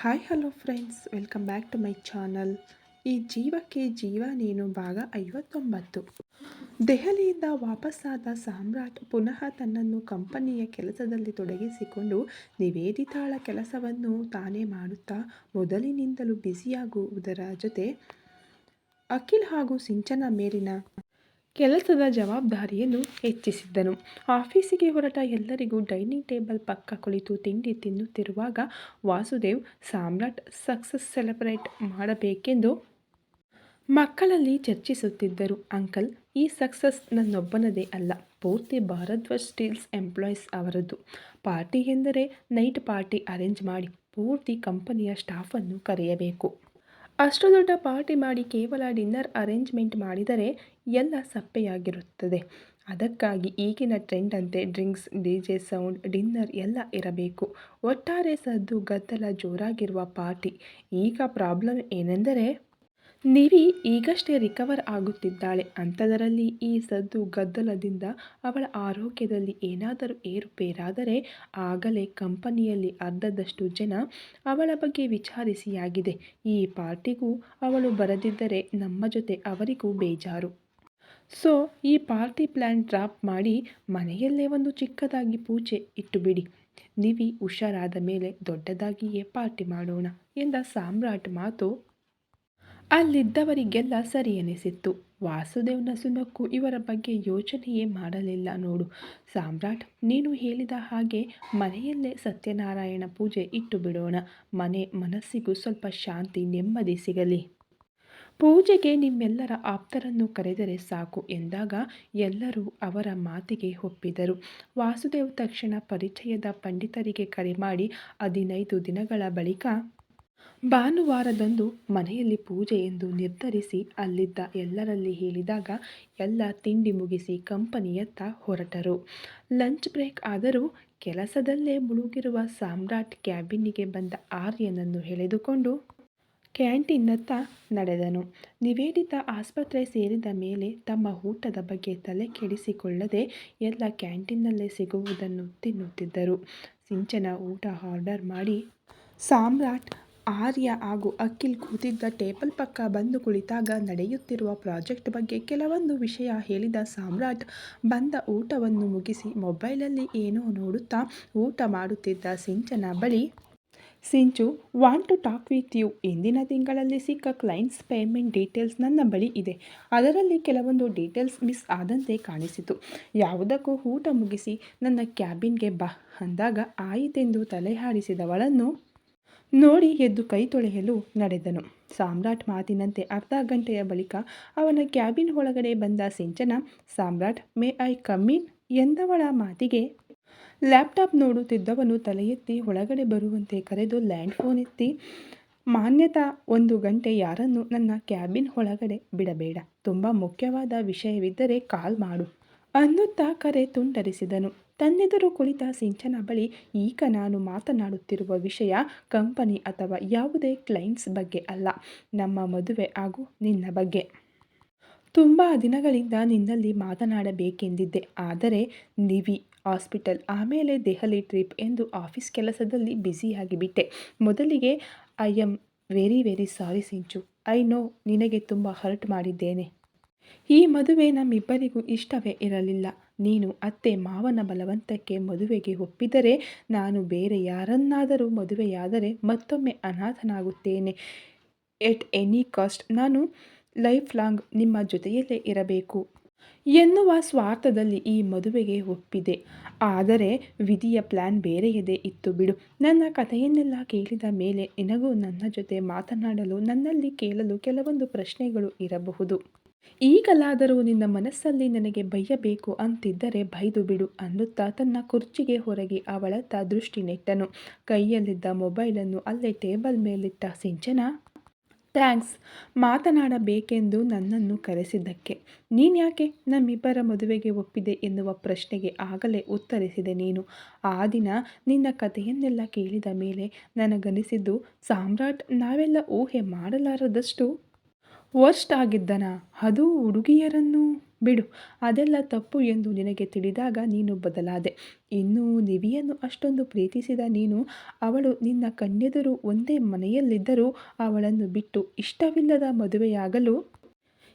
Hi hello friends, welcome back to my channel. ಈ ಜೀವಕ್ಕೆ ಜೀವ ನೀನು ಭಾಗ 59. ದೆಹಲಿಯಿಂದ ವಾಪಸ್ಸಾದ ಸಾಮ್ರಾಟ್ ಪುನಃ ತನ್ನನ್ನು ಕಂಪನಿಯ ಕೆಲಸದಲ್ಲಿ ತೊಡಗಿಸಿಕೊಂಡು ನಿವೇದಿತಾಳ ಕೆಲಸವನ್ನು ತಾನೇ ಮಾಡುತ್ತಾ ಮೊದಲಿನಿಂದಲೂ ಬ್ಯುಸಿಯಾಗುವುದರ ಜೊತೆ ಅಖಿಲ್ ಹಾಗೂ ಸಿಂಚನ ಮೇಲಿನ ಕೆಲಸದ ಜವಾಬ್ದಾರಿಯನ್ನು ಹೆಚ್ಚಿಸಿದ್ದನು. ಆಫೀಸಿಗೆ ಹೊರಟ ಎಲ್ಲರಿಗೂ ಡೈನಿಂಗ್ ಟೇಬಲ್ ಪಕ್ಕ ಕುಳಿತು ತಿಂಡಿ ತಿನ್ನುತ್ತಿರುವಾಗ ವಾಸುದೇವ್ ಸಾಮ್ರಾಟ್ ಸಕ್ಸಸ್ ಸೆಲೆಬ್ರೇಟ್ ಮಾಡಬೇಕೆಂದು ಮಕ್ಕಳಲ್ಲಿ ಚರ್ಚಿಸುತ್ತಿದ್ದರು. ಅಂಕಲ್, ಈ ಸಕ್ಸಸ್ ನನ್ನೊಬ್ಬನದೇ ಅಲ್ಲ, ಪೂರ್ತಿ ಭಾರದ್ವಾಜ್ ಸ್ಟೀಲ್ಸ್ ಎಂಪ್ಲಾಯೀಸ್ ಅವರದ್ದು. ಪಾರ್ಟಿ ಎಂದರೆ ನೈಟ್ ಪಾರ್ಟಿ ಅರೇಂಜ್ ಮಾಡಿ ಪೂರ್ತಿ ಕಂಪನಿಯ ಸ್ಟಾಫನ್ನು ಕರೆಯಬೇಕು. ಅಷ್ಟು ದೊಡ್ಡ ಪಾರ್ಟಿ ಮಾಡಿ ಕೇವಲ ಡಿನ್ನರ್ ಅರೇಂಜ್ಮೆಂಟ್ ಮಾಡಿದರೆ ಎಲ್ಲ ಸಪ್ಪೆಯಾಗಿರುತ್ತದೆ. ಅದಕ್ಕಾಗಿ ಈಗಿನ ಟ್ರೆಂಡ್ ಅಂತೆ ಡ್ರಿಂಕ್ಸ್, ಡಿಜೆ, ಸೌಂಡ್, ಡಿನ್ನರ್ ಎಲ್ಲ ಇರಬೇಕು. ಒಟ್ಟಾರೆ ಸದ್ದು ಗದ್ದಲ ಜೋರಾಗಿರುವ ಪಾರ್ಟಿ. ಈಗ ಪ್ರಾಬ್ಲಮ್ ಏನೆಂದರೆ ನಿವಿ ಈಗಷ್ಟೇ ರಿಕವರ್ ಆಗುತ್ತಿದ್ದಾಳೆ. ಅಂಥದರಲ್ಲಿ ಈ ಸದ್ದು ಗದ್ದಲದಿಂದ ಅವಳ ಆರೋಗ್ಯದಲ್ಲಿ ಏನಾದರೂ ಏರುಪೇರಾದರೆ ಆಗಲೇ ಕಂಪನಿಯಲ್ಲಿ ಅರ್ಧದಷ್ಟು ಜನ ಅವಳ ಬಗ್ಗೆ ವಿಚಾರಿಸಿಯಾಗಿದೆ. ಈ ಪಾರ್ಟಿಗೂ ಅವಳು ಬರದಿದ್ದರೆ ನಮ್ಮ ಜೊತೆ ಅವರಿಗೂ ಬೇಜಾರು. ಸೊ ಈ ಪಾರ್ಟಿ ಪ್ಲ್ಯಾನ್ ಡ್ರಾಪ್ ಮಾಡಿ ಮನೆಯಲ್ಲೇ ಒಂದು ಚಿಕ್ಕದಾಗಿ ಪೂಜೆ ಇಟ್ಟುಬಿಡಿ. ನಿವಿ ಹುಷಾರಾದ ಮೇಲೆ ದೊಡ್ಡದಾಗಿಯೇ ಪಾರ್ಟಿ ಮಾಡೋಣ ಎಂದ ಸಾಮ್ರಾಟ್ ಮಾತು ಅಲ್ಲಿದ್ದವರಿಗೆಲ್ಲ ಸರಿ ಎನಿಸಿತ್ತು. ವಾಸುದೇವ್ ನಸುನಕ್ಕು ಇವರ ಬಗ್ಗೆ ಯೋಚನೆಯೇ ಮಾಡಲಿಲ್ಲ. ನೋಡು ಸಾಮ್ರಾಟ್, ನೀನು ಹೇಳಿದ ಹಾಗೆ ಮನೆಯಲ್ಲೇ ಸತ್ಯನಾರಾಯಣ ಪೂಜೆ ಇಟ್ಟು ಬಿಡೋಣ. ಮನಸ್ಸಿಗೂ ಸ್ವಲ್ಪ ಶಾಂತಿ ನೆಮ್ಮದಿ ಸಿಗಲಿ. ಪೂಜೆಗೆ ನಿಮ್ಮೆಲ್ಲರ ಆಪ್ತರನ್ನು ಕರೆದರೆ ಸಾಕು ಎಂದಾಗ ಎಲ್ಲರೂ ಅವರ ಮಾತಿಗೆ ಒಪ್ಪಿದರು. ವಾಸುದೇವ್ ತಕ್ಷಣ ಪರಿಚಯದ ಪಂಡಿತರಿಗೆ ಕರೆ ಮಾಡಿ 15 ದಿನಗಳ ಬಳಿಕ ಭಾನುವಾರದಂದು ಮನೆಯಲ್ಲಿ ಪೂಜೆ ಎಂದು ನಿರ್ಧರಿಸಿ ಅಲ್ಲಿದ್ದ ಎಲ್ಲರಲ್ಲಿ ಹೇಳಿದಾಗ ಎಲ್ಲ ತಿಂಡಿ ಮುಗಿಸಿ ಕಂಪನಿಯತ್ತ ಹೊರಟರು. ಲಂಚ್ ಬ್ರೇಕ್ ಆದರೂ ಕೆಲಸದಲ್ಲೇ ಮುಳುಗಿರುವ ಸಾಮ್ರಾಟ್ ಕ್ಯಾಬಿನ್ನಿಗೆ ಬಂದ ಆರ್ಯನನ್ನು ಎಳೆದುಕೊಂಡು ಕ್ಯಾಂಟೀನ್ನತ್ತ ನಡೆದನು. ನಿವೇದಿತಾ ಆಸ್ಪತ್ರೆ ಸೇರಿದ ಮೇಲೆ ತಮ್ಮ ಊಟದ ಬಗ್ಗೆ ತಲೆ ಕೆಡಿಸಿಕೊಳ್ಳದೆ ಎಲ್ಲ ಕ್ಯಾಂಟೀನ್ನಲ್ಲೇ ಸಿಗುವುದನ್ನು ತಿನ್ನುತ್ತಿದ್ದರು. ಸಿಂಚನ ಊಟ ಆರ್ಡರ್ ಮಾಡಿ ಸಾಮ್ರಾಟ್, ಆರ್ಯ ಹಾಗೂ ಅಖಿಲ್ ಕೂತಿದ್ದ ಟೇಬಲ್ ಪಕ್ಕ ಬಂದು ಕುಳಿತಾಗ ನಡೆಯುತ್ತಿರುವ ಪ್ರಾಜೆಕ್ಟ್ ಬಗ್ಗೆ ಕೆಲವೊಂದು ವಿಷಯ ಹೇಳಿದ ಸಾಮ್ರಾಟ್ ಬಂದ ಊಟವನ್ನು ಮುಗಿಸಿ ಮೊಬೈಲಲ್ಲಿ ಏನೋ ನೋಡುತ್ತಾ ಊಟ ಮಾಡುತ್ತಿದ್ದ ಸಿಂಚನ ಬಳಿ, Sinchu, want to talk with you. ಇಂದಿನ ತಿಂಗಳಲ್ಲಿ ಸಿಕ್ಕ ಕ್ಲೈಂಟ್ಸ್ ಪೇಮೆಂಟ್ ಡೀಟೇಲ್ಸ್ ನನ್ನ ಬಳಿ ಇದೆ. ಅದರಲ್ಲಿ ಕೆಲವೊಂದು ಡೀಟೇಲ್ಸ್ ಮಿಸ್ ಆದಂತೆ ಕಾಣಿಸಿತು. ಯಾವುದಕ್ಕೂ ಊಟ ಮುಗಿಸಿ ನನ್ನ ಕ್ಯಾಬಿನ್ಗೆ ಬಾ ಅಂದಾಗ ಆಯಿತೆಂದು ತಲೆಯಾಡಿಸಿದವಳನ್ನು ನೋಡಿ ಎದ್ದು ಕೈ ತೊಳೆಯಲು ನಡೆದನು. ಸಾಮ್ರಾಟ್ ಮಾತಿನಂತೆ ಅರ್ಧ ಗಂಟೆಯ ಬಳಿಕ ಅವನ ಕ್ಯಾಬಿನ್ ಒಳಗಡೆ ಬಂದ ಸಿಂಚನ, ಸಾಮ್ರಾಟ್, ಮೇ ಐ ಕಮ್ ಇನ್ ಎಂದವಳ ಮಾತಿಗೆ ಲ್ಯಾಪ್ಟಾಪ್ ನೋಡುತ್ತಿದ್ದವನು ತಲೆ ಎತ್ತಿ ಒಳಗಡೆ ಬರುವಂತೆ ಕರೆದು ಲ್ಯಾಂಡ್ ಫೋನ್ ಎತ್ತಿ, ಮಾನ್ಯತಾ, 1 ಗಂಟೆ ಯಾರನ್ನು ನನ್ನ ಕ್ಯಾಬಿನ್ ಒಳಗಡೆ ಬಿಡಬೇಡ. ತುಂಬ ಮುಖ್ಯವಾದ ವಿಷಯವಿದ್ದರೆ ಕಾಲ್ ಮಾಡು ಅನ್ನುತ್ತಾ ಕರೆ ತುಂಡರಿಸಿದನು. ತನ್ನೆದುರು ಕುಳಿತ ಸಿಂಚನ ಬಳಿ, ಈಗ ನಾನು ಮಾತನಾಡುತ್ತಿರುವ ವಿಷಯ ಕಂಪನಿ ಅಥವಾ ಯಾವುದೇ ಕ್ಲೈಂಟ್ಸ್ ಬಗ್ಗೆ ಅಲ್ಲ, ನಮ್ಮ ಮದುವೆ ಹಾಗೂ ನಿನ್ನ ಬಗ್ಗೆ. ತುಂಬ ದಿನಗಳಿಂದ ನಿನ್ನಲ್ಲಿ ಮಾತನಾಡಬೇಕೆಂದಿದ್ದೆ. ಆದರೆ ನಿವಿ ಹಾಸ್ಪಿಟಲ್, ಆಮೇಲೆ ದೆಹಲಿ ಟ್ರಿಪ್ ಎಂದು ಆಫೀಸ್ ಕೆಲಸದಲ್ಲಿ ಬ್ಯುಸಿಯಾಗಿಬಿಟ್ಟೆ. ಮೊದಲಿಗೆ I am very very sorry Sinchu. I know ನಿನಗೆ ತುಂಬ ಹರ್ಟ್ ಮಾಡಿದ್ದೇನೆ. ಈ ಮದುವೆ ನಮ್ಮಿಬ್ಬರಿಗೂ ಇಷ್ಟವೇ ಇರಲಿಲ್ಲ. ನೀನು ಅತ್ತೆ ಮಾವನ ಬಲವಂತಕ್ಕೆ ಮದುವೆಗೆ ಒಪ್ಪಿದರೆ ನಾನು ಬೇರೆ ಯಾರನ್ನಾದರೂ ಮದುವೆಯಾದರೆ ಮತ್ತೊಮ್ಮೆ ಅನಾಥನಾಗುತ್ತೇನೆ. ಎಟ್ ಎನಿ ಕಾಸ್ಟ್ ನಾನು ಲೈಫ್ ಲಾಂಗ್ ನಿಮ್ಮ ಜೊತೆಯಲ್ಲೇ ಇರಬೇಕು ಎನ್ನುವ ಸ್ವಾರ್ಥದಲ್ಲಿ ಈ ಮದುವೆಗೆ ಒಪ್ಪಿದೆ. ಆದರೆ ವಿಧಿಯ ಪ್ಲ್ಯಾನ್ ಬೇರೆಯದೇ ಇತ್ತು ಬಿಡು. ನನ್ನ ಕಥೆಯನ್ನೆಲ್ಲ ಕೇಳಿದ ಮೇಲೆ ನಿನಗೂ ನನ್ನ ಜೊತೆ ಮಾತನಾಡಲು, ನನ್ನಲ್ಲಿ ಕೇಳಲು ಕೆಲವೊಂದು ಪ್ರಶ್ನೆಗಳು ಇರಬಹುದು. ಈಗಲಾದರೂ ನಿನ್ನ ಮನಸ್ಸಲ್ಲಿ ನನಗೆ ಬೈಯಬೇಕು ಅಂತಿದ್ದರೆ ಬೈದು ಬಿಡು ಅನ್ನುತ್ತಾ ತನ್ನ ಕುರ್ಚಿಗೆ ಹೊರಗೆ ಅವಳತ್ತ ದೃಷ್ಟಿ ನೆಟ್ಟನು. ಕೈಯಲ್ಲಿದ್ದ ಮೊಬೈಲನ್ನು ಅಲ್ಲೇ ಟೇಬಲ್ ಮೇಲಿಟ್ಟ ಸಿಂಚನ, ಥ್ಯಾಂಕ್ಸ್, ಮಾತನಾಡಬೇಕೆಂದು ನನ್ನನ್ನು ಕರೆಸಿದ್ದಕ್ಕೆ. ನೀನ್ಯಾಕೆ ನಮ್ಮಿಬ್ಬರ ಮದುವೆಗೆ ಒಪ್ಪಿದೆ ಎನ್ನುವ ಪ್ರಶ್ನೆಗೆ ಆಗಲೇ ಉತ್ತರಿಸಿದೆ ನೀನು. ಆ ದಿನ ನಿನ್ನ ಕಥೆಯನ್ನೆಲ್ಲ ಕೇಳಿದ ಮೇಲೆ ನನಗನಿಸಿದ್ದು, ಸಾಮ್ರಾಟ್ ನಾವೆಲ್ಲ ಊಹೆ ಮಾಡಲಾರದಷ್ಟು ವರ್ಸ್ಟ್ ಆಗಿದ್ದನಾ? ಅದು ಹುಡುಗಿಯರನ್ನು ಬಿಡು, ಅದೆಲ್ಲ ತಪ್ಪು ಎಂದು ನಿನಗೆ ತಿಳಿದಾಗ ನೀನು ಬದಲಾದೆ. ಇನ್ನೂ ನಿವಿಯನ್ನು ಅಷ್ಟೊಂದು ಪ್ರೀತಿಸಿದ ನೀನು ಅವಳು ನಿನ್ನ ಕಣ್ಣೆದುರು ಒಂದೇ ಮನೆಯಲ್ಲಿದ್ದರೂ ಅವಳನ್ನು ಬಿಟ್ಟು ಇಷ್ಟವಿಲ್ಲದ ಮದುವೆಯಾಗಲು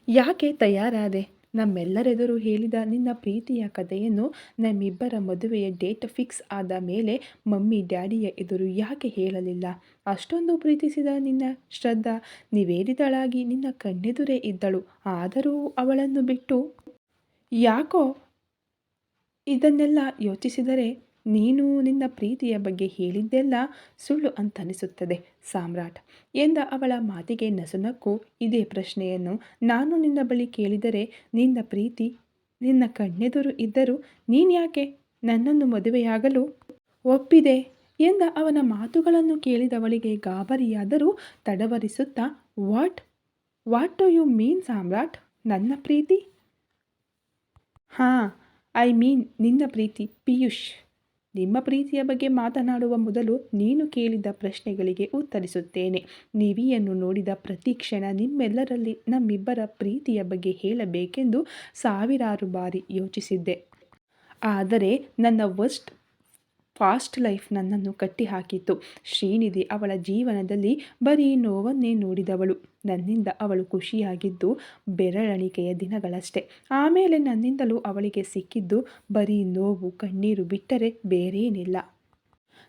ಯಾಕೆ ತಯಾರಾದೆ? ನಮ್ಮೆಲ್ಲರೆದುರು ಹೇಳಿದ ನಿನ್ನ ಪ್ರೀತಿಯ ಕಥೆಯನ್ನು ನಮ್ಮಿಬ್ಬರ ಮದುವೆಯ ಡೇಟ್ ಫಿಕ್ಸ್ ಆದ ಮೇಲೆ ಮಮ್ಮಿ ಡ್ಯಾಡಿಯ ಎದುರು ಯಾಕೆ ಹೇಳಲಿಲ್ಲ? ಅಷ್ಟೊಂದು ಪ್ರೀತಿಸಿದ ನಿನ್ನ ಶ್ರದ್ಧಾ ನಿವೇದಿತಳಾಗಿ ನಿನ್ನ ಕಣ್ಣೆದುರೇ ಇದ್ದಳು. ಆದರೂ ಅವಳನ್ನು ಬಿಟ್ಟು ಯಾಕೋ? ಇದನ್ನೆಲ್ಲ ಯೋಚಿಸಿದರೆ ನೀನು ನಿನ್ನ ಪ್ರೀತಿಯ ಬಗ್ಗೆ ಹೇಳಿದ್ದೆಲ್ಲ ಸುಳ್ಳು ಅಂತನಿಸುತ್ತದೆ ಸಾಮ್ರಾಟ್ ಎಂದ ಅವಳ ಮಾತಿಗೆ ನಸುನಕ್ಕು ಇದೇ ಪ್ರಶ್ನೆಯನ್ನು ನಾನು ನಿನ್ನ ಬಳಿ ಕೇಳಿದರೆ ನಿನ್ನ ಪ್ರೀತಿ ನಿನ್ನ ಕಣ್ಣೆದುರು ಇದ್ದರೂ ನೀನ್ಯಾಕೆ ನನ್ನನ್ನು ಮದುವೆಯಾಗಲು ಒಪ್ಪಿದೆ ಎಂದ ಅವನ ಮಾತುಗಳನ್ನು ಕೇಳಿದವಳಿಗೆ ಗಾಬರಿಯಾದರೂ ತಡವರಿಸುತ್ತಾ ವಾಟ್ ಡು ಯು ಮೀನ್ ಸಾಮ್ರಾಟ್? ನನ್ನ ಪ್ರೀತಿ? ಹಾಂ, ಐ ಮೀನ್ ನಿನ್ನ ಪ್ರೀತಿ ಪಿಯೂಷ್. ನಿಮ್ಮ ಪ್ರೀತಿಯ ಬಗ್ಗೆ ಮಾತನಾಡುವ ಮೊದಲು ನೀನು ಕೇಳಿದ ಪ್ರಶ್ನೆಗಳಿಗೆ ಉತ್ತರಿಸುತ್ತೇನೆ. ನಿವಿಯನ್ನು ನೋಡಿದ ಪ್ರತಿ ಕ್ಷಣ ನಿಮ್ಮೆಲ್ಲರಲ್ಲಿ ನಮ್ಮಿಬ್ಬರ ಪ್ರೀತಿಯ ಬಗ್ಗೆ ಹೇಳಬೇಕೆಂದು ಸಾವಿರಾರು ಬಾರಿ ಯೋಚಿಸಿದ್ದೆ. ಆದರೆ ನನ್ನ ಫಾಸ್ಟ್ ಲೈಫ್ ನನ್ನನ್ನು ಕಟ್ಟಿಹಾಕಿತ್ತು. ಶ್ರೀನಿಧಿ ಅವಳ ಜೀವನದಲ್ಲಿ ಬರೀ ನೋವನ್ನೇ ನೋಡಿದವಳು. ನನ್ನಿಂದ ಅವಳು ಖುಷಿಯಾಗಿದ್ದು ಬೆರಳೆಣಿಕೆಯ ದಿನಗಳಷ್ಟೇ. ಆಮೇಲೆ ನನ್ನಿಂದಲೂ ಅವಳಿಗೆ ಸಿಕ್ಕಿದ್ದು ಬರೀ ನೋವು, ಕಣ್ಣೀರು ಬಿಟ್ಟರೆ ಬೇರೇನಿಲ್ಲ.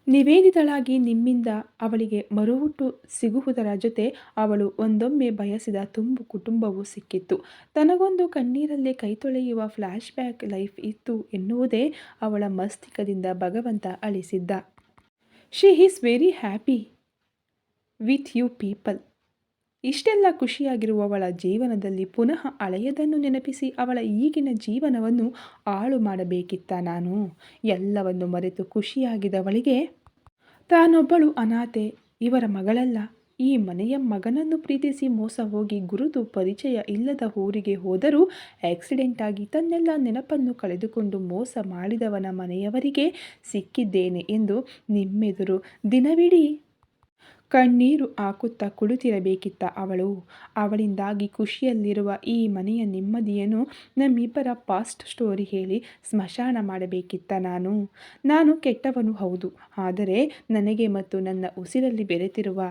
ನಿವೇದಿತಳಾಗಿ ನಿಮ್ಮಿಂದ ಅವಳಿಗೆ ಮರುಹುಟ್ಟು ಸಿಗುವುದರ ಜೊತೆ ಅವಳು ಒಂದೊಮ್ಮೆ ಬಯಸಿದ ತುಂಬು ಕುಟುಂಬವೂ ಸಿಕ್ಕಿತ್ತು. ತನಗೊಂದು ಕಣ್ಣೀರಲ್ಲೇ ಕೈತೊಳೆಯುವ ಫ್ಲ್ಯಾಶ್ ಬ್ಯಾಕ್ ಲೈಫ್ ಇತ್ತು ಎನ್ನುವುದೇ ಅವಳ ಮಸ್ತಿಷ್ಕದಿಂದ ಭಗವಂತ ಅಳಿಸಿದ್ದ. She is very happy with you people. ಇಷ್ಟೆಲ್ಲ ಖುಷಿಯಾಗಿರುವವಳ ಜೀವನದಲ್ಲಿ ಪುನಃ ಹಳೆಯದನ್ನು ನೆನಪಿಸಿ ಅವಳ ಈಗಿನ ಜೀವನವನ್ನು ಹಾಳು ಮಾಡಬೇಕಿತ್ತ ನಾನು? ಎಲ್ಲವನ್ನು ಮರೆತು ಖುಷಿಯಾಗಿದ್ದವಳಿಗೆ ತಾನೊಬ್ಬಳು ಅನಾಥೆ, ಇವರ ಮಗಳಲ್ಲ, ಈ ಮನೆಯ ಮಗನನ್ನು ಪ್ರೀತಿಸಿ ಮೋಸ ಹೋಗಿ ಗುರುತು ಪರಿಚಯ ಇಲ್ಲದ ಊರಿಗೆ ಹೋದರೂ ಆಕ್ಸಿಡೆಂಟಾಗಿ ತನ್ನೆಲ್ಲ ನೆನಪನ್ನು ಕಳೆದುಕೊಂಡು ಮೋಸ ಮಾಡಿದವನ ಮನೆಯವರಿಗೆ ಸಿಕ್ಕಿದ್ದೇನೆ ಎಂದು ನಿಮ್ಮೆದುರು ದಿನವಿಡೀ ಕಣ್ಣೀರು ಹಾಕುತ್ತಾ ಕುಳಿತಿರಬೇಕಿತ್ತ ಅವಳು? ಅವಳಿಂದಾಗಿ ಖುಷಿಯಲ್ಲಿರುವ ಈ ಮನೆಯ ನೆಮ್ಮದಿಯನ್ನು ನಮ್ಮಿಬ್ಬರ ಪಾಸ್ಟ್ ಸ್ಟೋರಿ ಹೇಳಿ ಸ್ಮಶಾನ ಮಾಡಬೇಕಿತ್ತ ನಾನು? ನಾನು ಕೆಟ್ಟವನು ಹೌದು, ಆದರೆ ನನಗೆ ಮತ್ತು ನನ್ನ ಉಸಿರಲ್ಲಿ ಬೆರೆತಿರುವ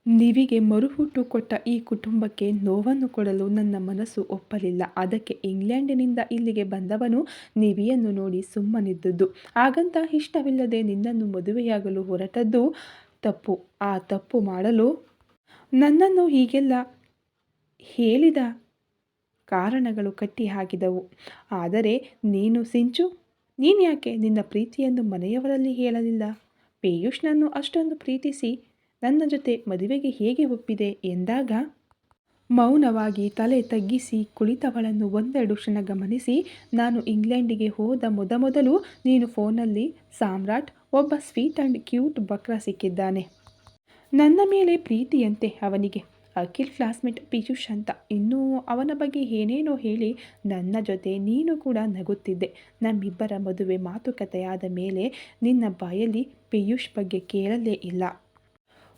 ನಿವಿಗೆ ಮರುಹುಟ್ಟು ಕೊಟ್ಟ ಈ ಕುಟುಂಬಕ್ಕೆ ನೋವನ್ನು ಕೊಡಲು ನನ್ನ ಮನಸ್ಸು ಒಪ್ಪಲಿಲ್ಲ. ಅದಕ್ಕೆ ಇಂಗ್ಲೆಂಡಿನಿಂದ ಇಲ್ಲಿಗೆ ಬಂದವನು ನಿವಿಯನ್ನು ನೋಡಿ ಸುಮ್ಮನಿದ್ದದ್ದು. ಹಾಗಂತ ಇಷ್ಟವಿಲ್ಲದೆ ನಿನ್ನನ್ನು ಮದುವೆಯಾಗಲು ಹೊರಟದ್ದು ತಪ್ಪು. ಆ ತಪ್ಪು ಮಾಡಲು ನನ್ನನ್ನು ಹೀಗೆಲ್ಲ ಹೇಳಿದ ಕಾರಣಗಳು ಕಟ್ಟಿ ಹಾಕಿದವು. ಆದರೆ ನೀನು ಸಿಂಚು, ನೀನ್ಯಾಕೆ ನಿನ್ನ ಪ್ರೀತಿಯನ್ನು ಮನೆಯವರಲ್ಲಿ ಹೇಳಲಿಲ್ಲ? ಪಿಯೂಷ್ನನ್ನು ಅಷ್ಟೊಂದು ಪ್ರೀತಿಸಿ ನನ್ನ ಜೊತೆ ಮದುವೆಗೆ ಹೇಗೆ ಒಪ್ಪಿದೆ ಎಂದಾಗ ಮೌನವಾಗಿ ತಲೆ ತಗ್ಗಿಸಿ ಕುಳಿತವಳನ್ನು ಒಂದೆರಡು ಕ್ಷಣ ಗಮನಿಸಿ, ನಾನು ಇಂಗ್ಲೆಂಡಿಗೆ ಹೋದ ಮೊದಮೊದಲು ನೀನು ಫೋನಲ್ಲಿ ಸಾಮ್ರಾಟ್, ಒಬ್ಬ ಸ್ವೀಟ್ ಆ್ಯಂಡ್ ಕ್ಯೂಟ್ ಬಕ್ರ ಸಿಕ್ಕಿದ್ದಾನೆ. ನನ್ನ ಮೇಲೆ ಪ್ರೀತಿಯಂತೆ ಅವನಿಗೆ. ಅಖಿಲ್ ಕ್ಲಾಸ್ಮೇಟ್ ಪಿಯೂಷ್ ಅಂತ. ಇನ್ನೂ ಅವನ ಬಗ್ಗೆ ಏನೇನೋ ಹೇಳಿ ನನ್ನ ಜೊತೆ ನೀನು ಕೂಡ ನಗುತ್ತಿದ್ದೆ. ನಮ್ಮಿಬ್ಬರ ಮದುವೆ ಮಾತುಕತೆಯಾದ ಮೇಲೆ ನಿನ್ನ ಬಾಯಲ್ಲಿ ಪಿಯೂಷ್ ಬಗ್ಗೆ ಕೇಳಲೇ ಇಲ್ಲ.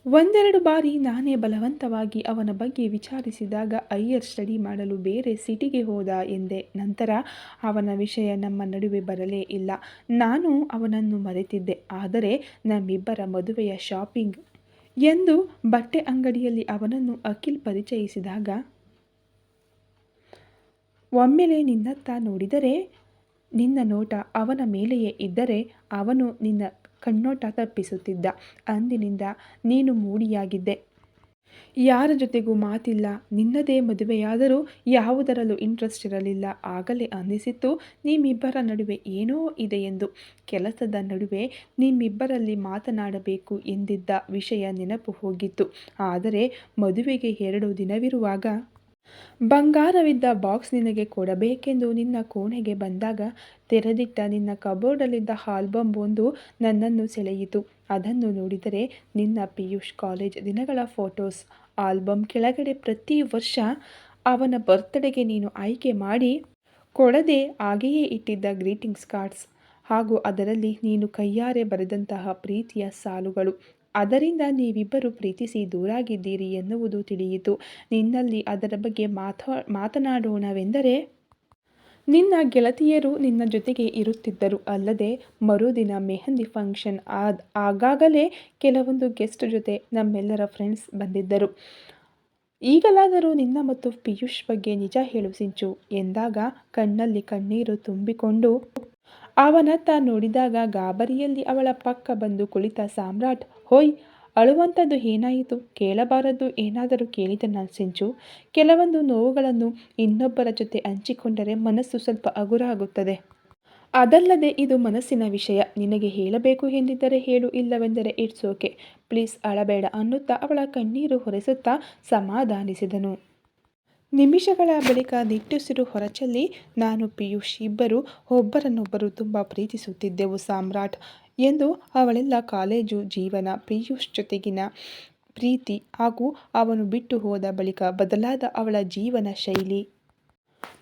ಒಂದೆರಡು ಬಾರಿ ನಾನೇ ಬಲವಂತವಾಗಿ ಅವನ ಬಗ್ಗೆ ವಿಚಾರಿಸಿದಾಗ ಹೈಯರ್ ಸ್ಟಡಿ ಮಾಡಲು ಬೇರೆ ಸಿಟಿಗೆ ಹೋದ ಎಂದೆ. ನಂತರ ಅವನ ವಿಷಯ ನಮ್ಮ ನಡುವೆ ಬರಲೇ ಇಲ್ಲ. ನಾನು ಅವನನ್ನು ಮರೆತಿದ್ದೆ. ಆದರೆ ನಮ್ಮಿಬ್ಬರ ಮದುವೆಯ ಶಾಪಿಂಗ್ ಎಂದು ಬಟ್ಟೆ ಅಂಗಡಿಯಲ್ಲಿ ಅವನನ್ನು ಅಖಿಲ್ ಪರಿಚಯಿಸಿದಾಗ ಒಮ್ಮೆಲೆ ನಿನ್ನತ್ತ ನೋಡಿದರೆ ನಿನ್ನ ನೋಟ ಅವನ ಮೇಲೆಯೇ ಇದ್ದರೆ ಅವನು ನಿನ್ನ ಕಣ್ಣೋಟ ತಪ್ಪಿಸುತ್ತಿದ್ದ. ಅಂದಿನಿಂದ ನೀನು ಮೂಡಿಯಾಗಿದ್ದೆ. ಯಾರ ಜೊತೆಗೂ ಮಾತಿಲ್ಲ. ನಿನ್ನದೇ ಮದುವೆಯಾದರೂ ಯಾವುದರಲ್ಲೂ ಇಂಟ್ರೆಸ್ಟ್ ಇರಲಿಲ್ಲ. ಆಗಲೇ ಅನ್ನಿಸಿತ್ತು ನಿಮ್ಮಿಬ್ಬರ ನಡುವೆ ಏನೋ ಇದೆ ಎಂದು. ಕೆಲಸದ ನಡುವೆ ನಿಮ್ಮಿಬ್ಬರಲ್ಲಿ ಮಾತನಾಡಬೇಕು ಎಂದಿದ್ದ ವಿಷಯ ನೆನಪು ಹೋಗಿತ್ತು. ಆದರೆ ಮದುವೆಗೆ 2 ದಿನವಿರುವಾಗ ಬಂಗಾರವಿದ್ದ ಬಾಕ್ಸ್ ನಿನಗೆ ಕೊಡಬೇಕೆಂದು ನಿನ್ನ ಕೋಣೆಗೆ ಬಂದಾಗ ತೆರೆದಿಟ್ಟ ನಿನ್ನ ಕಬೋರ್ಡಲ್ಲಿದ್ದ ಆಲ್ಬಮ್ ಒಂದು ನನ್ನನ್ನು ಸೆಳೆಯಿತು. ಅದನ್ನು ನೋಡಿದರೆ ನಿನ್ನ ಪಿಯೂಷ್ ಕಾಲೇಜ್ ದಿನಗಳ ಫೋಟೋಸ್. ಆಲ್ಬಮ್ ಕೆಳಗಡೆ ಪ್ರತಿ ವರ್ಷ ಅವನ ಬರ್ತ್ಡೇಗೆ ನೀನು ಆಯ್ಕೆ ಮಾಡಿ ಕೊಡದೆ ಹಾಗೆಯೇ ಇಟ್ಟಿದ್ದ ಗ್ರೀಟಿಂಗ್ಸ್ ಕಾರ್ಡ್ಸ್ ಹಾಗೂ ಅದರಲ್ಲಿ ನೀನು ಕೈಯಾರೆ ಬರೆದಂತಹ ಪ್ರೀತಿಯ ಸಾಲುಗಳು. ಅದರಿಂದ ನೀವಿಬ್ಬರು ಪ್ರೀತಿಸಿ ದೂರಾಗಿದ್ದೀರಿ ಎನ್ನುವುದು ತಿಳಿಯಿತು. ನಿನ್ನಲ್ಲಿ ಅದರ ಬಗ್ಗೆ ಮಾತನಾಡೋಣವೆಂದರೆ ನಿನ್ನ ಗೆಳತಿಯರು ನಿನ್ನ ಜೊತೆಗೆ ಇರುತ್ತಿದ್ದರು ಅಲ್ಲದೆ ಮರುದಿನ ಮೆಹಂದಿ ಫಂಕ್ಷನ್ ಆಗಾಗಲೇ ಕೆಲವೊಂದು ಗೆಸ್ಟ್ ಜೊತೆ ನಮ್ಮೆಲ್ಲರ ಫ್ರೆಂಡ್ಸ್ ಬಂದಿದ್ದರು. ಈಗಲಾದರೂ ನಿನ್ನ ಮತ್ತು ಪಿಯೂಷ್ ಬಗ್ಗೆ ನಿಜ ಹೇಳು ಸಿಂಚು ಎಂದಾಗ ಕಣ್ಣಲ್ಲಿ ಕಣ್ಣೀರು ತುಂಬಿಕೊಂಡು ಅವನತ್ತ ನೋಡಿದಾಗ ಗಾಬರಿಯಲ್ಲಿ ಅವಳ ಪಕ್ಕ ಬಂದು ಕುಳಿತ ಸಾಮ್ರಾಟ್, ಹೋಯ್ ಅಳುವಂಥದ್ದು ಏನಾಯಿತು? ಕೇಳಬಾರದ್ದು ಏನಾದರೂ ಕೇಳಿದನಾ ಸಿಂಚು? ಕೆಲವೊಂದು ನೋವುಗಳನ್ನು ಇನ್ನೊಬ್ಬರ ಜೊತೆ ಹಂಚಿಕೊಂಡರೆ ಮನಸ್ಸು ಸ್ವಲ್ಪ ಹಗುರ ಆಗುತ್ತದೆ. ಅದಲ್ಲದೆ ಇದು ಮನಸ್ಸಿನ ವಿಷಯ. ನಿನಗೆ ಹೇಳಬೇಕು ಎಂದಿದ್ದರೆ ಹೇಳು, ಇಲ್ಲವೆಂದರೆ ಇಟ್ಸ್ ಓಕೆ, ಪ್ಲೀಸ್ ಅಳಬೇಡ ಅನ್ನುತ್ತಾ ಅವಳ ಕಣ್ಣೀರು ಹೊರೆಸುತ್ತಾ ಸಮಾಧಾನಿಸಿದನು. ನಿಮಿಷಗಳ ಬಳಿಕ ನಿಟ್ಟುಸಿರು ಹೊರಚೆಲ್ಲಿ, ನಾನು ಪಿಯೂಷ್ ಇಬ್ಬರು ಒಬ್ಬರನ್ನೊಬ್ಬರು ತುಂಬ ಪ್ರೀತಿಸುತ್ತಿದ್ದೆವು ಸಾಮ್ರಾಟ್ ಎಂದು ಅವಳೆಲ್ಲ ಕಾಲೇಜು ಜೀವನ, ಪಿಯೂಷ್ ಜೊತೆಗಿನ ಪ್ರೀತಿ ಹಾಗೂ ಅವನು ಬಿಟ್ಟು ಹೋದ ಬಳಿಕ ಬದಲಾದ ಅವಳ ಜೀವನ ಶೈಲಿ,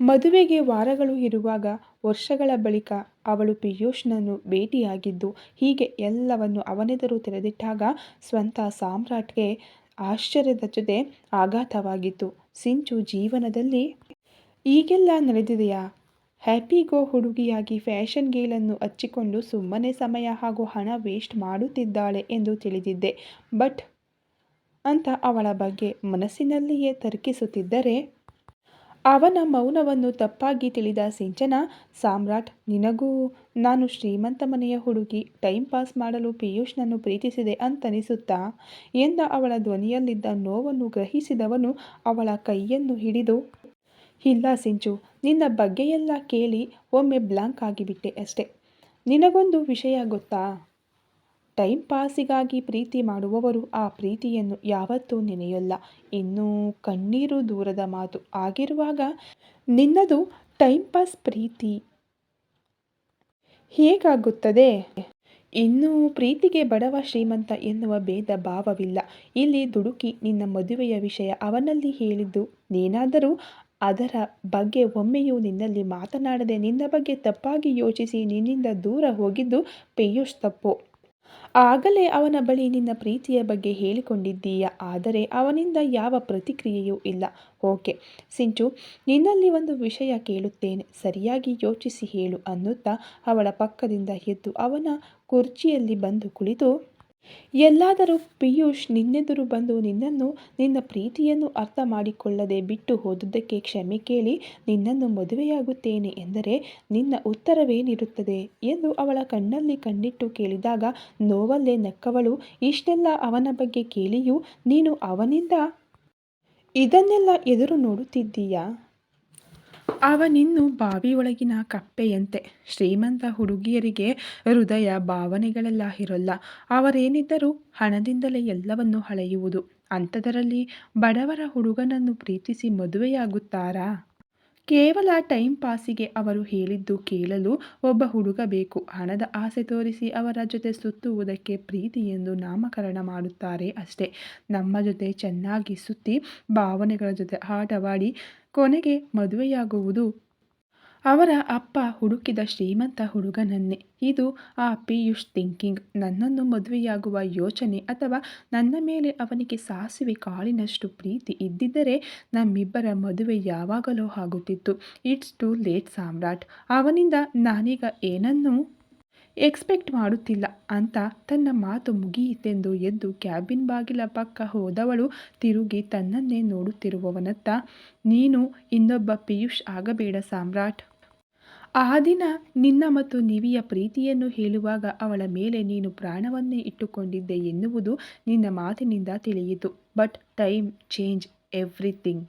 ಮದುವೆಗೆ ವಾರಗಳು ಇರುವಾಗ ವರ್ಷಗಳ ಬಳಿಕ ಅವಳು ಪಿಯೂಷ್ನನ್ನು ಭೇಟಿಯಾಗಿದ್ದು, ಹೀಗೆ ಎಲ್ಲವನ್ನು ಅವನೆದುರು ತೆರೆದಿಟ್ಟಾಗ ಸ್ವಂತ ಸಾಮ್ರಾಟ್ಗೆ ಆಶ್ಚರ್ಯದ ಜೊತೆ ಆಘಾತವಾಗಿತ್ತು. ಸಿಂಚು ಜೀವನದಲ್ಲಿ ಈಗೆಲ್ಲ ನಡೆದಿದೆಯಾ? ಹ್ಯಾಪಿಗೋ ಹುಡುಗಿಯಾಗಿ ಫ್ಯಾಷನ್ ಗೇಲನ್ನು ಹಚ್ಚಿಕೊಂಡು ಸುಮ್ಮನೆ ಸಮಯ ಹಾಗೂ ಹಣ ವೇಸ್ಟ್ ಮಾಡುತ್ತಿದ್ದಾಳೆ ಎಂದು ತಿಳಿದಿದ್ದೆ. ಬಟ್ ಅಂತ ಅವಳ ಬಗ್ಗೆ ಮನಸ್ಸಿನಲ್ಲಿಯೇ ತರ್ಕಿಸುತ್ತಿದ್ದರೆ ಅವನ ಮೌನವನ್ನು ತಪ್ಪಾಗಿ ತಿಳಿದ ಸಿಂಚನ, ಸಾಮ್ರಾಟ್ ನಿನಗೂ ನಾನು ಶ್ರೀಮಂತ ಮನೆಯ ಹುಡುಗಿ, ಟೈಮ್ ಪಾಸ್ ಮಾಡಲು ಪಿಯೂಷ್ನನ್ನು ಪ್ರೀತಿಸಿದೆ ಅಂತನಿಸುತ್ತಾ ಎಂದ ಅವಳ ಧ್ವನಿಯಲ್ಲಿದ್ದ ನೋವನ್ನು ಗ್ರಹಿಸಿದವನು ಅವಳ ಕೈಯನ್ನು ಹಿಡಿದು, ಇಲ್ಲ ಸಿಂಚು, ನಿನ್ನ ಬಗ್ಗೆಯೆಲ್ಲ ಕೇಳಿ ಒಮ್ಮೆ ಬ್ಲಾಂಕ್ ಆಗಿಬಿಟ್ಟೆ ಅಷ್ಟೆ. ನಿನಗೊಂದು ವಿಷಯ ಗೊತ್ತಾ? ಟೈಮ್ ಪಾಸಿಗಾಗಿ ಪ್ರೀತಿ ಮಾಡುವವರು ಆ ಪ್ರೀತಿಯನ್ನು ಯಾವತ್ತೂ ನೆನೆಯೋಲ್ಲ. ಇನ್ನು ಕಣ್ಣೀರು ದೂರದ ಮಾತು. ಆಗಿರುವಾಗ ನಿನ್ನದು ಟೈಮ್ ಪಾಸ್ ಪ್ರೀತಿ ಹೇಗಾಗುತ್ತದೆ? ಇನ್ನು ಪ್ರೀತಿಗೆ ಬಡವ ಶ್ರೀಮಂತ ಎನ್ನುವ ಭೇದ ಭಾವವಿಲ್ಲ. ಇಲ್ಲಿ ದುಡುಕಿ ನಿನ್ನ ಮದುವೆಯ ವಿಷಯ ಅವನಲ್ಲಿ ಹೇಳಿದ್ದು ನೀನಾದರೂ ಅದರ ಬಗ್ಗೆ ಒಮ್ಮೆಯೂ ನಿನ್ನಲ್ಲಿ ಮಾತನಾಡದೆ ನಿನ್ನ ಬಗ್ಗೆ ತಪ್ಪಾಗಿ ಯೋಚಿಸಿ ನಿನ್ನಿಂದ ದೂರ ಹೋಗಿದ್ದು ಪಿಯೂಷ್ ತಪ್ಪು. ಆಗಲೇ ಅವನ ಬಳಿ ನಿನ್ನ ಪ್ರೀತಿಯ ಬಗ್ಗೆ ಹೇಳಿಕೊಂಡಿದ್ದೀಯ. ಆದರೆ ಅವನಿಂದ ಯಾವ ಪ್ರತಿಕ್ರಿಯೆಯೂ ಇಲ್ಲ. ಓಕೆ ಸಿಂಚು, ನಿನ್ನಲ್ಲಿ ಒಂದು ವಿಷಯ ಕೇಳುತ್ತೇನೆ, ಸರಿಯಾಗಿ ಯೋಚಿಸಿ ಹೇಳು ಅನ್ನುತ್ತಾ ಅವಳ ಪಕ್ಕದಿಂದ ಎದ್ದು ಅವನ ಕುರ್ಚಿಯಲ್ಲಿ ಬಂದು ಕುಳಿತು, ಎಲ್ಲಾದರೂ ಪಿಯೂಷ್ ನಿನ್ನೆದುರು ಬಂದು ನಿನ್ನನ್ನು ನಿನ್ನ ಪ್ರೀತಿಯನ್ನು ಅರ್ಥ ಮಾಡಿಕೊಳ್ಳದೆ ಬಿಟ್ಟು ಹೋದುದಕ್ಕೆ ಕ್ಷಮೆ ಕೇಳಿ ನಿನ್ನನ್ನು ಮದುವೆಯಾಗುತ್ತೇನೆ ಎಂದರೆ ನಿನ್ನ ಉತ್ತರವೇನಿರುತ್ತದೆ ಎಂದು ಅವಳ ಕಣ್ಣಲ್ಲಿ ಕಣ್ಣಿಟ್ಟು ಕೇಳಿದಾಗ ನೋವಲ್ಲೇ ನಕ್ಕವಳು, ಇಷ್ಟೆಲ್ಲ ಅವನ ಬಗ್ಗೆ ಕೇಳಿಯೂ ನೀನು ಅವನಿಂದ ಇದನ್ನೆಲ್ಲ ಎದುರು ನೋಡುತ್ತಿದ್ದೀಯಾ? ಅವನಿನ್ನು ಬಾವಿಯೊಳಗಿನ ಕಪ್ಪೆಯಂತೆ. ಶ್ರೀಮಂತ ಹುಡುಗಿಯರಿಗೆ ಹೃದಯ ಭಾವನೆಗಳೆಲ್ಲ ಇರೋಲ್ಲ. ಅವರೇನಿದ್ದರೂ ಹಣದಿಂದಲೇ ಎಲ್ಲವನ್ನೂ ಅಳೆಯುವುದು. ಅಂಥದರಲ್ಲಿ ಬಡವರ ಹುಡುಗನನ್ನು ಪ್ರೀತಿಸಿ ಮದುವೆಯಾಗುತ್ತಾರಾ? ಕೇವಲ ಟೈಮ್ ಪಾಸಿಗೆ ಅವರು ಹೇಳಿದ್ದು ಕೇಳಲು ಒಬ್ಬ ಹುಡುಗ ಬೇಕು. ಹಣದ ಆಸೆ ತೋರಿಸಿ ಅವರ ಜೊತೆ ಸುತ್ತುವುದಕ್ಕೆ ಪ್ರೀತಿ ಎಂದು ನಾಮಕರಣ ಮಾಡುತ್ತಾರೆ ಅಷ್ಟೇ. ನಮ್ಮ ಜೊತೆ ಚೆನ್ನಾಗಿ ಸುತ್ತಿ ಭಾವನೆಗಳ ಜೊತೆ ಆಟವಾಡಿ ಕೊನೆಗೆ ಮದುವೆಯಾಗುವುದು ಅವರ ಅಪ್ಪ ಹುಡುಕಿದ ಶ್ರೀಮಂತ ಹುಡುಗನನ್ನೇ. ಇದು ಆ ಪಿಯೂಷ್ ಥಿಂಕಿಂಗ್. ನನ್ನನ್ನು ಮದುವೆಯಾಗುವ ಯೋಚನೆ ಅಥವಾ ನನ್ನ ಮೇಲೆ ಅವನಿಗೆ ಸಾಸಿವೆ ಕಾಳಿನಷ್ಟು ಪ್ರೀತಿ ಇದ್ದಿದ್ದರೆ ನಮ್ಮಿಬ್ಬರ ಮದುವೆ ಯಾವಾಗಲೋ ಆಗುತ್ತಿತ್ತು. ಇಟ್ಸ್ ಟು ಲೇಟ್ ಸಾಮ್ರಾಟ್. ಅವನಿಂದ ನಾನೀಗ ಏನನ್ನೂ ಎಕ್ಸ್ಪೆಕ್ಟ್ ಮಾಡುತ್ತಿಲ್ಲ ಅಂತ ತನ್ನ ಮಾತು ಮುಗಿಯಿತೆಂದು ಎದ್ದು ಕ್ಯಾಬಿನ್ ಬಾಗಿಲ ಪಕ್ಕ ಹೋದವಳು ತಿರುಗಿ ತನ್ನನ್ನೇ ನೋಡುತ್ತಿರುವವನತ್ತ, ನೀನು ಇನ್ನೊಬ್ಬ ಪಿಯೂಷ್ ಆಗಬೇಡ ಸಾಮ್ರಾಟ್. ಆ ದಿನ ನಿನ್ನ ಮತ್ತು ನಿವಿಯ ಪ್ರೀತಿಯನ್ನು ಹೇಳುವಾಗ ಅವಳ ಮೇಲೆ ನೀನು ಪ್ರಾಣವನ್ನೇ ಇಟ್ಟುಕೊಂಡಿದ್ದೆ ಎನ್ನುವುದು ನಿನ್ನ ಮಾತಿನಿಂದ ತಿಳಿಯಿತು. But time change everything.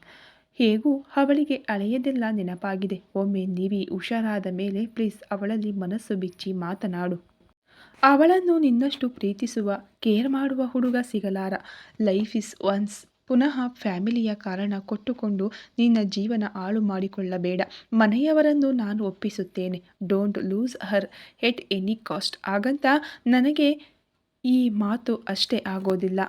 ಹೇಗೂ ಅವಳಿಗೆ ಹಳೆಯದೆಲ್ಲ ನೆನಪಾಗಿದೆ. ಒಮ್ಮೆ ನಿವಿ ಹುಷಾರಾದ ಮೇಲೆ ಪ್ಲೀಸ್ ಅವಳಲ್ಲಿ ಮನಸ್ಸು ಬಿಚ್ಚಿ ಮಾತನಾಡು. ಅವಳನ್ನು ನಿನ್ನಷ್ಟು ಪ್ರೀತಿಸುವ ಕೇರ್ ಮಾಡುವ ಹುಡುಗ ಸಿಗಲಾರ. Life is once. ಪುನಃ ಫ್ಯಾಮಿಲಿಯ ಕಾರಣ ಕೊಟ್ಟುಕೊಂಡು ನಿನ್ನ ಜೀವನ ಹಾಳು ಮಾಡಿಕೊಳ್ಳಬೇಡ. ಮನೆಯವರನ್ನು ನಾನು ಒಪ್ಪಿಸುತ್ತೇನೆ. Don't lose her at any cost. ಹಾಗಂತ ನನಗೆ ಈ ಮಾತು ಅಷ್ಟೇ ಆಗೋದಿಲ್ಲ.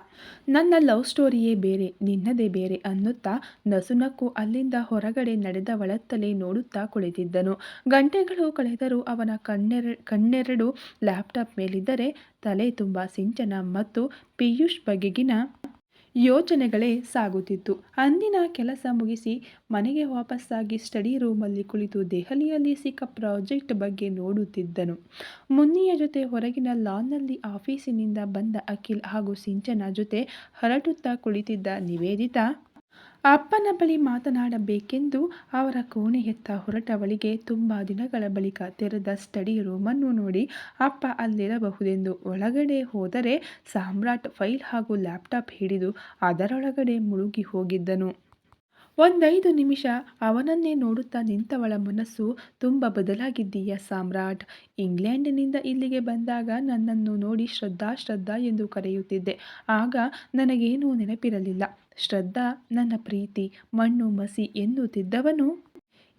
ನನ್ನ ಲವ್ ಸ್ಟೋರಿಯೇ ಬೇರೆ, ನಿನ್ನದೇ ಬೇರೆ ಅನ್ನುತ್ತಾ ನಸುನಕ್ಕು ಅಲ್ಲಿಂದ ಹೊರಗಡೆ ನಡೆದವಳತ್ತಲೇ ನೋಡುತ್ತಾ ಕುಳಿತಿದ್ದನು. ಗಂಟೆಗಳು ಕಳೆದರೂ ಅವನ ಕಣ್ಣೆರಡು ಲ್ಯಾಪ್ಟಾಪ್ ಮೇಲಿದ್ದರೆ ತಲೆ ತುಂಬ ಸಿಂಚನ ಮತ್ತು ಪಿಯೂಷ್ ಬಗೆಗಿನ ಯೋಚನೆಗಳೇ ಸಾಗುತ್ತಿತ್ತು. ಅಂದಿನ ಕೆಲಸ ಮುಗಿಸಿ ಮನೆಗೆ ವಾಪಸ್ಸಾಗಿ ಸ್ಟಡಿ ರೂಮಲ್ಲಿ ಕುಳಿತು ದೆಹಲಿಯಲ್ಲಿ ಸಿಕ್ಕ ಪ್ರಾಜೆಕ್ಟ್ ಬಗ್ಗೆ ನೋಡುತ್ತಿದ್ದನು. ಮುನ್ನಿಯ ಜೊತೆ ಹೊರಗಿನ ಲಾನ್ನಲ್ಲಿ ಆಫೀಸಿನಿಂದ ಬಂದ ಅಖಿಲ್ ಹಾಗೂ ಸಿಂಚನ ಜೊತೆ ಹರಟುತ್ತಾ ಕುಳಿತಿದ್ದ ನಿವೇದಿತಾ ಅಪ್ಪನ ಬಳಿ ಮಾತನಾಡಬೇಕೆಂದು ಅವರ ಕೋಣೆಯತ್ತ ಹೊರಟವಳಿಗೆ ತುಂಬ ದಿನಗಳ ಬಳಿಕ ತೆರೆದ ಸ್ಟಡಿ ರೂಮನ್ನು ನೋಡಿ ಅಪ್ಪ ಅಲ್ಲಿರಬಹುದೆಂದು ಒಳಗಡೆ ಹೋದರೆ ಸಾಮ್ರಾಟ್ ಫೈಲ್ ಹಾಗೂ ಲ್ಯಾಪ್ಟಾಪ್ ಹಿಡಿದು ಅದರೊಳಗಡೆ ಮುಳುಗಿ ಹೋಗಿದ್ದನು. ಒಂದೈದು ನಿಮಿಷ ಅವನನ್ನೇ ನೋಡುತ್ತಾ ನಿಂತವಳ ಮನಸ್ಸು ತುಂಬ ಬದಲಾಗಿದ್ದೀಯ ಸಾಮ್ರಾಟ್. ಇಂಗ್ಲೆಂಡಿನಿಂದ ಇಲ್ಲಿಗೆ ಬಂದಾಗ ನನ್ನನ್ನು ನೋಡಿ ಶ್ರದ್ಧಾ ಶ್ರದ್ಧಾ ಎಂದು ಕರೆಯುತ್ತಿದ್ದೆ. ಆಗ ನನಗೇನೂ ನೆನಪಿರಲಿಲ್ಲ. ಶ್ರದ್ಧಾ ನನ್ನ ಪ್ರೀತಿ ಮಣ್ಣು ಮಸಿ ಎನ್ನುತ್ತಿದ್ದವನು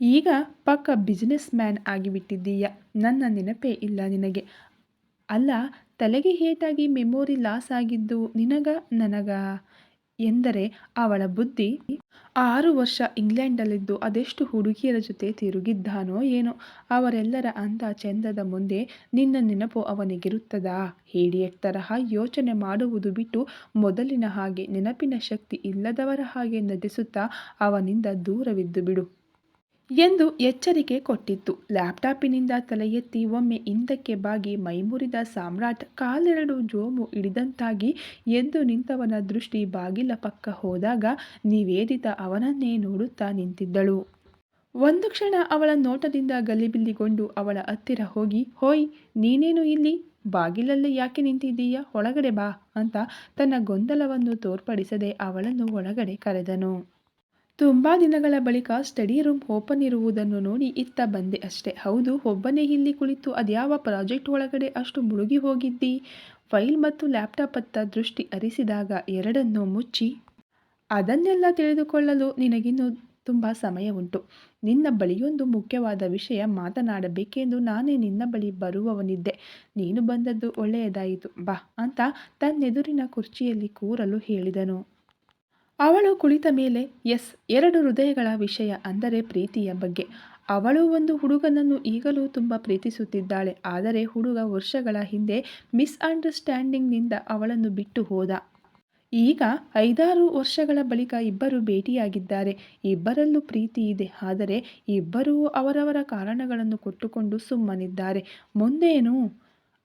ಈಗ ಪಕ್ಕ ಬಿಸಿನೆಸ್ ಮ್ಯಾನ್ ಆಗಿಬಿಟ್ಟಿದ್ದೀಯ. ನನ್ನ ನೆನಪೇ ಇಲ್ಲ ನಿನಗೆ. ಅಲ್ಲ, ತಲೆಗೆ ಏಟಾಗಿ ಮೆಮೊರಿ ಲಾಸ್ ಆಗಿದ್ದು ನಿನಗ ನನಗಾ ಎಂದರೆ ಅವಳ ಬುದ್ಧಿ 6 ವರ್ಷ ಇಂಗ್ಲೆಂಡಲ್ಲಿದ್ದು ಅದೆಷ್ಟು ಹುಡುಗಿಯರ ಜೊತೆ ತಿರುಗಿದ್ದಾನೋ ಏನೋ. ಅವರೆಲ್ಲರ ಅಂದ ಚೆಂದದ ಮುಂದೆ ನಿನ್ನ ನೆನಪು ಅವನಿಗಿರುತ್ತದಾ? ಹೇಡಿಯಟ್ ತರಹ ಯೋಚನೆ ಮಾಡುವುದು ಬಿಟ್ಟು ಮೊದಲಿನ ಹಾಗೆ ನೆನಪಿನ ಶಕ್ತಿ ಇಲ್ಲದವರ ಹಾಗೆ ನಟಿಸುತ್ತಾ ಅವನಿಂದ ದೂರವಿದ್ದು ಬಿಡು ಎಂದು ಎಚ್ಚರಿಕೆ ಕೊಟ್ಟಿತ್ತು. ಲ್ಯಾಪ್ಟಾಪಿನಿಂದ ತಲೆ ಎತ್ತಿ ಒಮ್ಮೆ ಹಿಂದಕ್ಕೆ ಬಾಗಿ ಮೈಮುರಿದ ಸಾಮ್ರಾಟ್ ಕಾಲೆರಡು ಜೋಮು ಹಿಡಿದಂತಾಗಿ ಎದ್ದು ನಿಂತವನ ದೃಷ್ಟಿ ಬಾಗಿಲ ಪಕ್ಕ ಹೋದಾಗ ನಿವೇದಿತಾ ಅವನನ್ನೇ ನೋಡುತ್ತಾ ನಿಂತಿದ್ದಳು. ಒಂದು ಕ್ಷಣ ಅವಳ ನೋಟದಿಂದ ಗಲಿಬಿಲಿಗೊಂಡು ಅವಳ ಹತ್ತಿರ ಹೋಗಿ, ಹೋಯ್, ನೀನೇನು ಇಲ್ಲಿ? ಬಾಗಿಲಲ್ಲೇ ಯಾಕೆ ನಿಂತಿದ್ದೀಯ? ಒಳಗಡೆ ಬಾ ಅಂತ ತನ್ನ ಗೊಂದಲವನ್ನು ತೋರ್ಪಡಿಸದೆ ಅವಳನ್ನು ಒಳಗಡೆ ಕರೆದನು. ತುಂಬ ದಿನಗಳ ಬಳಿಕ ಸ್ಟಡಿ ರೂಮ್ ಓಪನ್ ಇರುವುದನ್ನು ನೋಡಿ ಇತ್ತ ಬಂದೆ ಅಷ್ಟೆ. ಹೌದು, ಒಬ್ಬನೇ ಇಲ್ಲಿ ಕುಳಿತು ಅದ್ಯಾವ ಪ್ರಾಜೆಕ್ಟ್ ಒಳಗಡೆ ಅಷ್ಟು ಮುಳುಗಿ ಹೋಗಿದ್ದಿ? ಫೈಲ್ ಮತ್ತು ಲ್ಯಾಪ್ಟಾಪ್ ಅತ್ತ ದೃಷ್ಟಿ ಹರಿಸಿದಾಗ ಎರಡನ್ನೂ ಮುಚ್ಚಿ, ಅದನ್ನೆಲ್ಲ ತಿಳಿದುಕೊಳ್ಳಲು ನಿನಗಿನ್ನೂ ತುಂಬ ಸಮಯ ಉಂಟು. ನಿನ್ನ ಬಳಿಯೊಂದು ಮುಖ್ಯವಾದ ವಿಷಯ ಮಾತನಾಡಬೇಕೆಂದು ನಾನೇ ನಿನ್ನ ಬಳಿ ಬರುವವನಿದ್ದೆ. ನೀನು ಬಂದದ್ದು ಒಳ್ಳೆಯದಾಯಿತು, ಬಾ ಅಂತ ತನ್ನೆದುರಿನ ಕುರ್ಚಿಯಲ್ಲಿ ಕೂರಲು ಹೇಳಿದನು. ಅವಳು ಕುಳಿತ ಮೇಲೆ, ಎಸ್, 2 ಹೃದಯಗಳ ವಿಷಯ, ಅಂದರೆ ಪ್ರೀತಿಯ ಬಗ್ಗೆ. ಅವಳು ಒಂದು ಹುಡುಗನನ್ನು ಈಗಲೂ ತುಂಬ ಪ್ರೀತಿಸುತ್ತಿದ್ದಾಳೆ. ಆದರೆ ಹುಡುಗ ವರ್ಷಗಳ ಹಿಂದೆ ಮಿಸ್ಅಂಡರ್ಸ್ಟ್ಯಾಂಡಿಂಗ್ನಿಂದ ಅವಳನ್ನು ಬಿಟ್ಟು ಹೋದ. ಈಗ 5-6 ವರ್ಷಗಳ ಬಳಿಕ ಇಬ್ಬರು ಭೇಟಿಯಾಗಿದ್ದಾರೆ. ಇಬ್ಬರಲ್ಲೂ ಪ್ರೀತಿ ಇದೆ. ಆದರೆ ಇಬ್ಬರೂ ಅವರವರ ಕಾರಣಗಳನ್ನು ಕೊಟ್ಟುಕೊಂಡು ಸುಮ್ಮನಿದ್ದಾರೆ. ಮುಂದೇನು?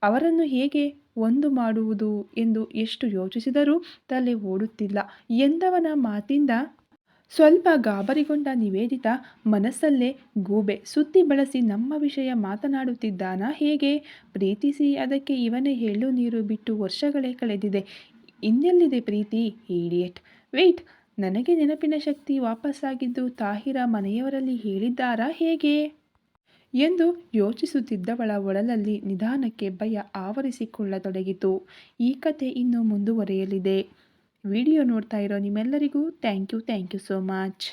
ಅವರನ್ನು ಹೇಗೆ ಒಂದು ಮಾಡುವುದು ಎಂದು ಎಷ್ಟು ಯೋಚಿಸಿದರೂ ತಲೆ ಓಡುತ್ತಿಲ್ಲ ಎಂದವನ ಮಾತಿಂದ ಸ್ವಲ್ಪ ಗಾಬರಿಗೊಂಡ ನಿವೇದಿತಾ ಮನಸ್ಸಲ್ಲೇ ಗೂಬೆ ಸುತ್ತಿ ಬಳಸಿ ನಮ್ಮ ವಿಷಯ ಮಾತನಾಡುತ್ತಿದ್ದಾನಾ ಹೇಗೆ? ಪ್ರೀತಿಸಿ ಅದಕ್ಕೆ ಇವನೇ ಎಳ್ಳು ನೀರು ಬಿಟ್ಟು ವರ್ಷಗಳೇ ಕಳೆದಿದೆ. ಇನ್ನೆಲ್ಲಿದೆ ಪ್ರೀತಿ? ಈಡಿಯಟ್. ವೆಯ್ಟ್, ನನಗೆ ನೆನಪಿನ ಶಕ್ತಿ ವಾಪಸ್ಸಾಗಿದ್ದು ತಾಹಿರ ಮನೆಯವರಲ್ಲಿ ಹೇಳಿದ್ದಾರಾ ಹೇಗೆ ಎಂದು ಯೋಚಿಸುತ್ತಿದ್ದವಳ ಒಳಲಲ್ಲಿ ನಿಧಾನಕ್ಕೆ ಭಯ ಆವರಿಸಿಕೊಳ್ಳತೊಡಗಿತು. ಈ ಕತೆ ಇನ್ನೂ ಮುಂದುವರಿಯಲಿದೆ. ವಿಡಿಯೋ ನೋಡ್ತಾ ಇರೋ ನಿಮ್ಮೆಲ್ಲರಿಗೂ ಥ್ಯಾಂಕ್ ಯು ಸೋ ಮಚ್.